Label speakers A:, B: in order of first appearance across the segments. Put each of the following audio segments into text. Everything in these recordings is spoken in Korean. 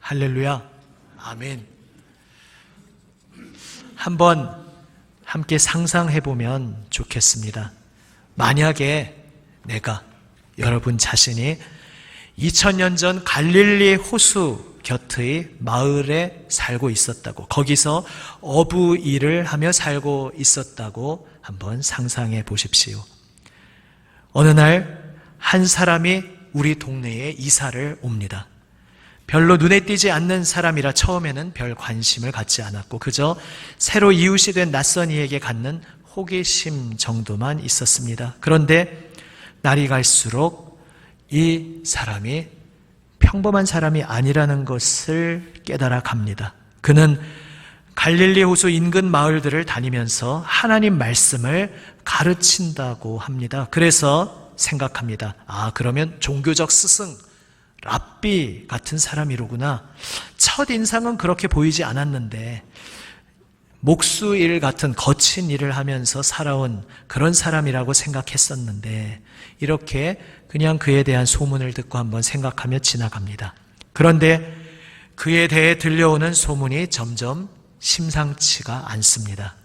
A: 할렐루야. 아멘. 한번 함께 상상해 보면 좋겠습니다. 만약에 내가, 여러분 자신이 2000년 전 갈릴리 호수 곁의 마을에 살고 있었다고, 거기서 어부 일을 하며 살고 있었다고 한번 상상해 보십시오. 어느 날 한 사람이 우리 동네에 이사를 옵니다. 별로 눈에 띄지 않는 사람이라 처음에는 별 관심을 갖지 않았고 그저 새로 이웃이 된 낯선 이에게 갖는 호기심 정도만 있었습니다. 그런데 날이 갈수록 이 사람이 평범한 사람이 아니라는 것을 깨달아 갑니다. 그는 갈릴리 호수 인근 마을들을 다니면서 하나님 말씀을 가르친다고 합니다. 그래서 생각합니다. 그러면 종교적 스승, 랍비 같은 사람이로구나. 첫 인상은 그렇게 보이지 않았는데 목수일 같은 거친 일을 하면서 살아온 그런 사람이라고 생각했었는데 이렇게 그냥 그에 대한 소문을 듣고 한번 생각하며 지나갑니다. 그런데 그에 대해 들려오는 소문이 점점 심상치가 않습니다.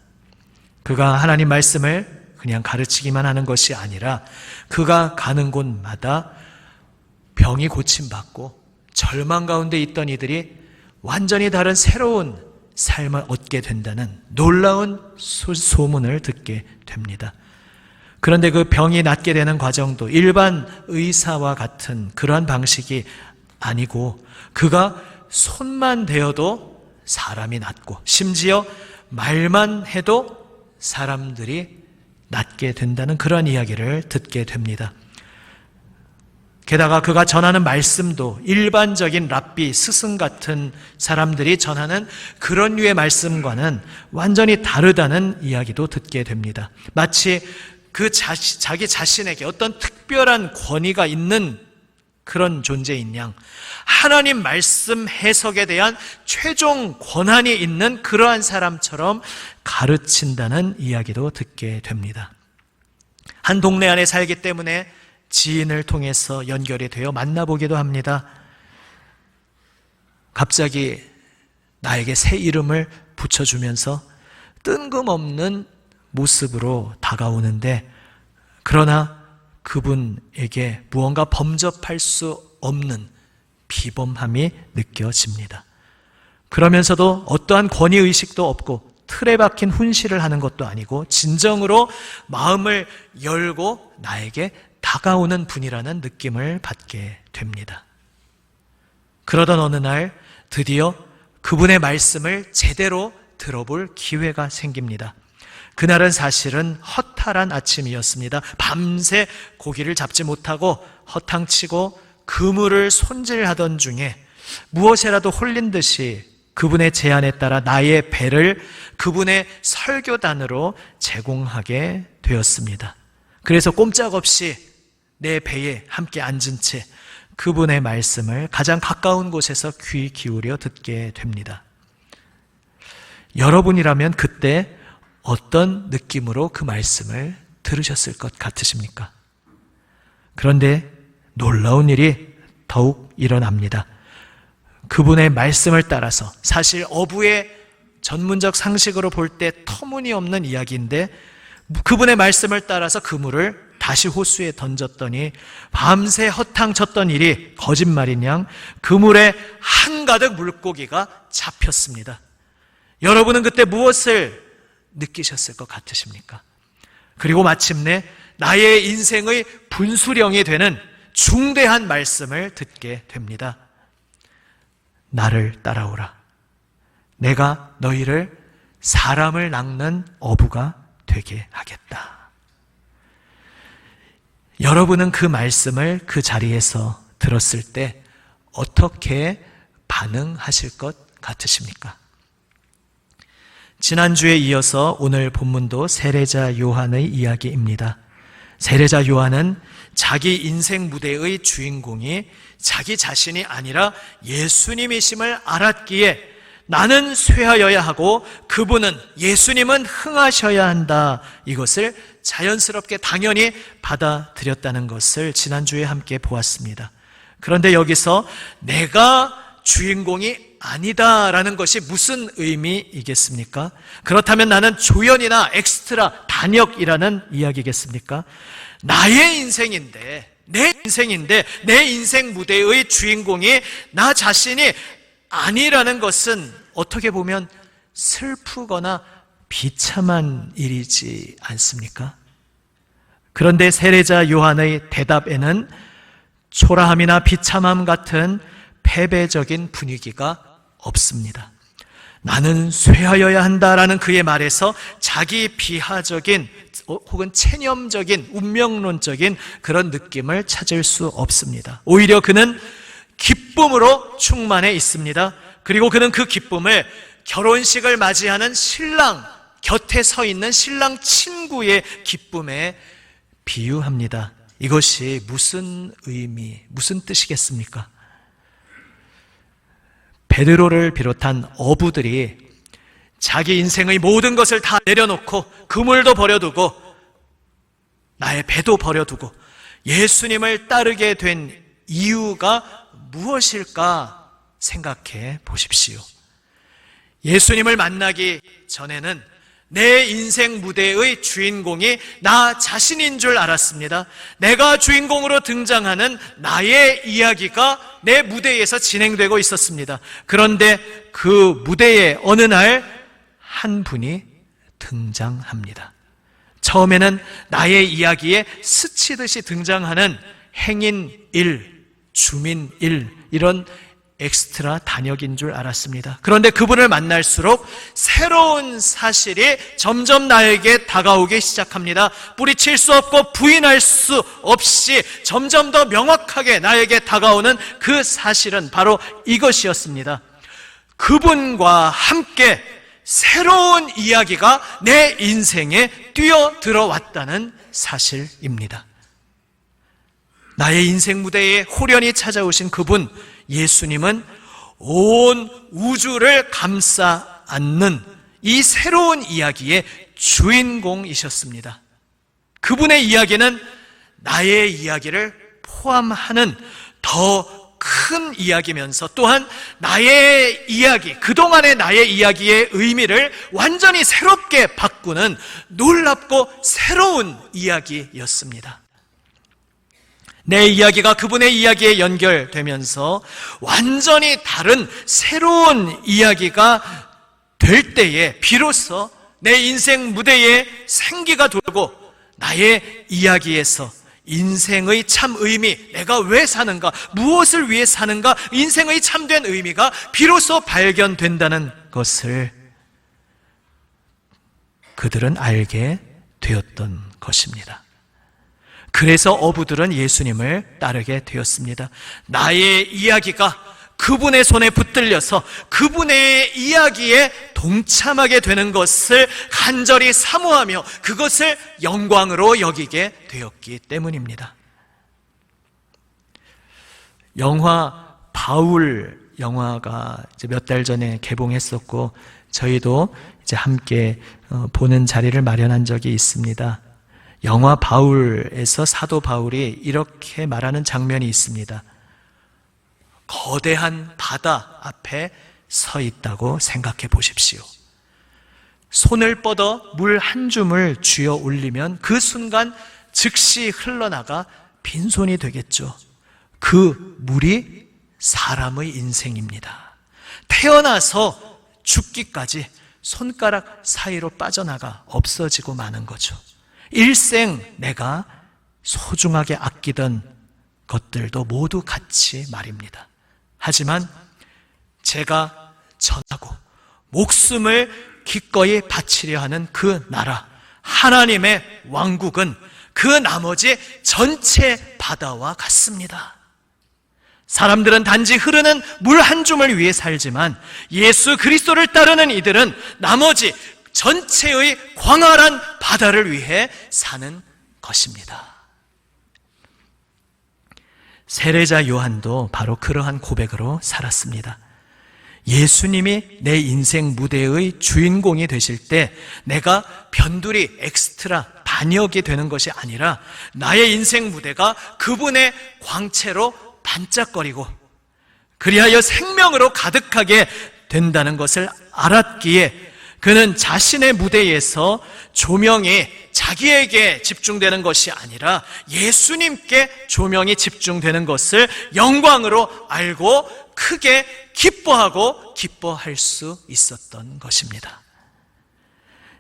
A: 그가 하나님 말씀을 그냥 가르치기만 하는 것이 아니라 그가 가는 곳마다 병이 고침받고 절망 가운데 있던 이들이 완전히 다른 새로운 삶을 얻게 된다는 놀라운 소문을 듣게 됩니다. 그런데 그 병이 낫게 되는 과정도 일반 의사와 같은 그러한 방식이 아니고 그가 손만 대어도 사람이 낫고 심지어 말만 해도 사람들이 낫게 된다는 그런 이야기를 듣게 됩니다. 게다가 그가 전하는 말씀도 일반적인 랍비, 스승 같은 사람들이 전하는 그런 류의 말씀과는 완전히 다르다는 이야기도 듣게 됩니다. 마치 자기 자신에게 어떤 특별한 권위가 있는 그런 존재인 양 하나님 말씀 해석에 대한 최종 권한이 있는 그러한 사람처럼 가르친다는 이야기도 듣게 됩니다. 한 동네 안에 살기 때문에 지인을 통해서 연결이 되어 만나보기도 합니다. 갑자기 나에게 새 이름을 붙여주면서 뜬금없는 모습으로 다가오는데 그러나 그분에게 무언가 범접할 수 없는 비범함이 느껴집니다. 그러면서도 어떠한 권위의식도 없고 틀에 박힌 훈시를 하는 것도 아니고 진정으로 마음을 열고 나에게 다가오는 분이라는 느낌을 받게 됩니다. 그러던 어느 날 드디어 그분의 말씀을 제대로 들어볼 기회가 생깁니다. 그날은 사실은 허탈한 아침이었습니다. 밤새 고기를 잡지 못하고 허탕치고 그물을 손질하던 중에 무엇에라도 홀린 듯이 그분의 제안에 따라 나의 배를 그분의 설교단으로 제공하게 되었습니다. 그래서 꼼짝없이 내 배에 함께 앉은 채 그분의 말씀을 가장 가까운 곳에서 귀 기울여 듣게 됩니다. 여러분이라면 그때 어떤 느낌으로 그 말씀을 들으셨을 것 같으십니까? 그런데 놀라운 일이 더욱 일어납니다. 그분의 말씀을 따라서 사실 어부의 전문적 상식으로 볼 때 터무니없는 이야기인데 그분의 말씀을 따라서 그물을 다시 호수에 던졌더니 밤새 허탕쳤던 일이 거짓말인 양 그물에 한가득 물고기가 잡혔습니다. 여러분은 그때 무엇을 느끼셨을 것 같으십니까? 그리고 마침내 나의 인생의 분수령이 되는 중대한 말씀을 듣게 됩니다. 나를 따라오라. 내가 너희를 사람을 낚는 어부가 되게 하겠다. 여러분은 그 말씀을 그 자리에서 들었을 때 어떻게 반응하실 것 같으십니까? 지난주에 이어서 오늘 본문도 세례자 요한의 이야기입니다. 세례자 요한은 자기 인생 무대의 주인공이 자기 자신이 아니라 예수님이심을 알았기에 나는 쇠하여야 하고 그분은 예수님은 흥하셔야 한다. 이것을 자연스럽게 당연히 받아들였다는 것을 지난주에 함께 보았습니다. 그런데 여기서 내가 주인공이 아니다라는 것이 무슨 의미이겠습니까? 그렇다면 나는 조연이나 엑스트라, 단역이라는 이야기겠습니까? 나의 인생인데, 내 인생인데, 내 인생 무대의 주인공이 나 자신이 아니라는 것은 어떻게 보면 슬프거나 비참한 일이지 않습니까? 그런데 세례자 요한의 대답에는 초라함이나 비참함 같은 패배적인 분위기가 없습니다. 나는 쇠하여야 한다라는 그의 말에서 자기 비하적인 혹은 체념적인 운명론적인 그런 느낌을 찾을 수 없습니다. 오히려 그는 기쁨으로 충만해 있습니다. 그리고 그는 그 기쁨을 결혼식을 맞이하는 신랑 곁에 서 있는 신랑 친구의 기쁨에 비유합니다. 이것이 무슨 의미, 무슨 뜻이겠습니까? 베드로를 비롯한 어부들이 자기 인생의 모든 것을 다 내려놓고 그물도 버려두고 나의 배도 버려두고 예수님을 따르게 된 이유가 무엇일까 생각해 보십시오. 예수님을 만나기 전에는 내 인생 무대의 주인공이 나 자신인 줄 알았습니다. 내가 주인공으로 등장하는 나의 이야기가 내 무대에서 진행되고 있었습니다. 그런데 그 무대에 어느 날 한 분이 등장합니다. 처음에는 나의 이야기에 스치듯이 등장하는 행인 1, 주민 1 이런 엑스트라 단역인 줄 알았습니다. 그런데 그분을 만날수록 새로운 사실이 점점 나에게 다가오기 시작합니다. 뿌리칠 수 없고 부인할 수 없이 점점 더 명확하게 나에게 다가오는 그 사실은 바로 이것이었습니다. 그분과 함께 새로운 이야기가 내 인생에 뛰어들어왔다는 사실입니다. 나의 인생 무대에 호련히 찾아오신 그분 예수님은 온 우주를 감싸 안는 이 새로운 이야기의 주인공이셨습니다. 그분의 이야기는 나의 이야기를 포함하는 더 큰 이야기면서 또한 나의 이야기, 그동안의 나의 이야기의 의미를 완전히 새롭게 바꾸는 놀랍고 새로운 이야기였습니다. 내 이야기가 그분의 이야기에 연결되면서 완전히 다른 새로운 이야기가 될 때에 비로소 내 인생 무대에 생기가 돌고 나의 이야기에서 인생의 참 의미, 내가 왜 사는가, 무엇을 위해 사는가, 인생의 참된 의미가 비로소 발견된다는 것을 그들은 알게 되었던 것입니다. 그래서 어부들은 예수님을 따르게 되었습니다. 나의 이야기가 그분의 손에 붙들려서 그분의 이야기에 동참하게 되는 것을 간절히 사모하며 그것을 영광으로 여기게 되었기 때문입니다. 영화 바울 영화가 몇 달 전에 개봉했었고 저희도 이제 함께 보는 자리를 마련한 적이 있습니다. 영화 바울에서 사도 바울이 이렇게 말하는 장면이 있습니다. 거대한 바다 앞에 서 있다고 생각해 보십시오. 손을 뻗어 물 한 줌을 쥐어 올리면 그 순간 즉시 흘러나가 빈손이 되겠죠. 그 물이 사람의 인생입니다. 태어나서 죽기까지 손가락 사이로 빠져나가 없어지고 마는 거죠. 일생 내가 소중하게 아끼던 것들도 모두 같이 말입니다. 하지만 제가 전하고 목숨을 기꺼이 바치려 하는 그 나라, 하나님의 왕국은 그 나머지 전체 바다와 같습니다. 사람들은 단지 흐르는 물 한 줌을 위해 살지만 예수 그리스도를 따르는 이들은 나머지 전체의 광활한 바다를 위해 사는 것입니다. 세례자 요한도 바로 그러한 고백으로 살았습니다. 예수님이 내 인생 무대의 주인공이 되실 때 내가 변두리, 엑스트라, 반역이 되는 것이 아니라 나의 인생 무대가 그분의 광채로 반짝거리고 그리하여 생명으로 가득하게 된다는 것을 알았기에 그는 자신의 무대에서 조명이 자기에게 집중되는 것이 아니라 예수님께 조명이 집중되는 것을 영광으로 알고 크게 기뻐하고 기뻐할 수 있었던 것입니다.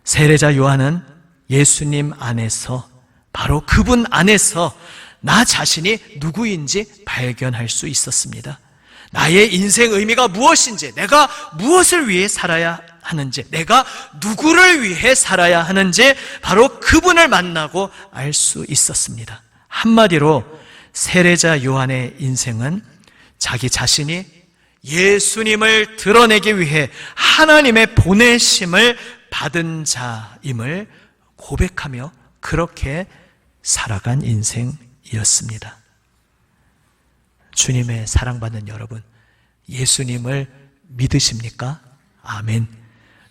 A: 세례자 요한은 예수님 안에서, 바로 그분 안에서 나 자신이 누구인지 발견할 수 있었습니다. 나의 인생 의미가 무엇인지, 내가 무엇을 위해 살아야 하는지, 내가 누구를 위해 살아야 하는지 바로 그분을 만나고 알 수 있었습니다. 한마디로 세례자 요한의 인생은 자기 자신이 예수님을 드러내기 위해 하나님의 보내심을 받은 자임을 고백하며 그렇게 살아간 인생이었습니다. 주님의 사랑받는 여러분, 예수님을 믿으십니까? 아멘.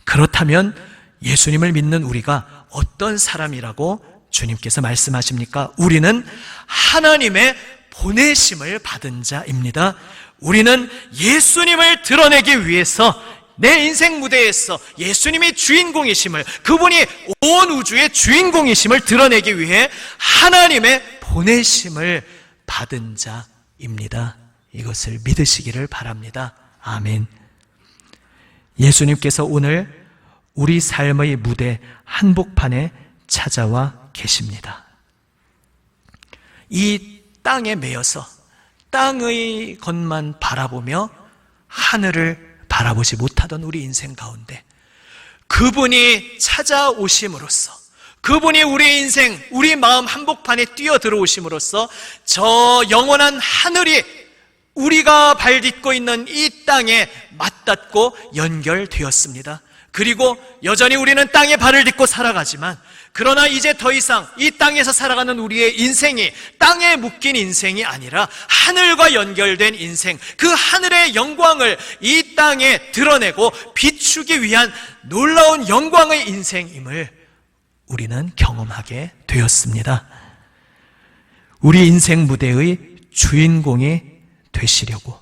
A: 그렇다면 예수님을 믿는 우리가 어떤 사람이라고 주님께서 말씀하십니까? 우리는 하나님의 보내심을 받은 자입니다. 우리는 예수님을 드러내기 위해서 내 인생 무대에서 예수님이 주인공이심을, 그분이 온 우주의 주인공이심을 드러내기 위해 하나님의 보내심을 받은 자입니다. 이것을 믿으시기를 바랍니다. 아멘. 예수님께서 오늘 우리 삶의 무대 한복판에 찾아와 계십니다. 이 땅에 매여서 땅의 것만 바라보며 하늘을 바라보지 못하던 우리 인생 가운데 그분이 찾아오심으로써, 그분이 우리 인생, 우리 마음 한복판에 뛰어 들어오심으로써 저 영원한 하늘이 우리가 발딛고 있는 이 땅에 맞닿고 연결되었습니다. 그리고 여전히 우리는 땅에 발을 딛고 살아가지만, 그러나 이제 더 이상 이 땅에서 살아가는 우리의 인생이 땅에 묶인 인생이 아니라 하늘과 연결된 인생, 그 하늘의 영광을 이 땅에 드러내고 비추기 위한 놀라운 영광의 인생임을 우리는 경험하게 되었습니다. 우리 인생 무대의 주인공이 되시려고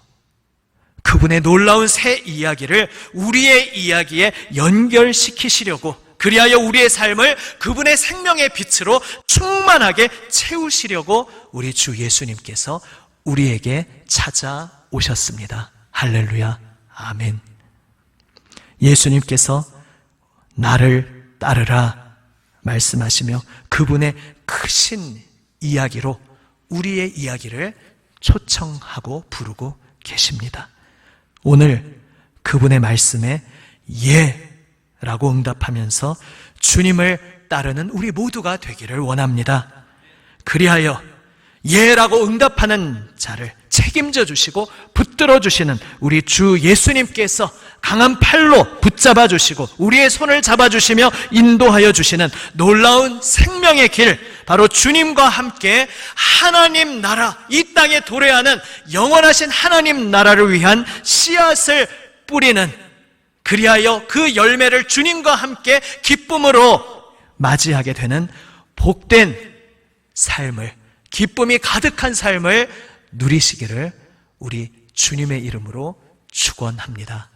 A: 그분의 놀라운 새 이야기를 우리의 이야기에 연결시키시려고, 그리하여 우리의 삶을 그분의 생명의 빛으로 충만하게 채우시려고 우리 주 예수님께서 우리에게 찾아오셨습니다. 할렐루야, 아멘. 예수님께서 나를 따르라 말씀하시며 그분의 크신 이야기로 우리의 이야기를 초청하고 부르고 계십니다. 오늘 그분의 말씀에 예라고 응답하면서 주님을 따르는 우리 모두가 되기를 원합니다. 그리하여 예라고 응답하는 자를 책임져 주시고 붙들어 주시는 우리 주 예수님께서 강한 팔로 붙잡아 주시고 우리의 손을 잡아 주시며 인도하여 주시는 놀라운 생명의 길, 바로 주님과 함께 하나님 나라, 이 땅에 도래하는 영원하신 하나님 나라를 위한 씨앗을 뿌리는, 그리하여 그 열매를 주님과 함께 기쁨으로 맞이하게 되는 복된 삶을, 기쁨이 가득한 삶을 누리시기를 우리 주님의 이름으로 축원합니다.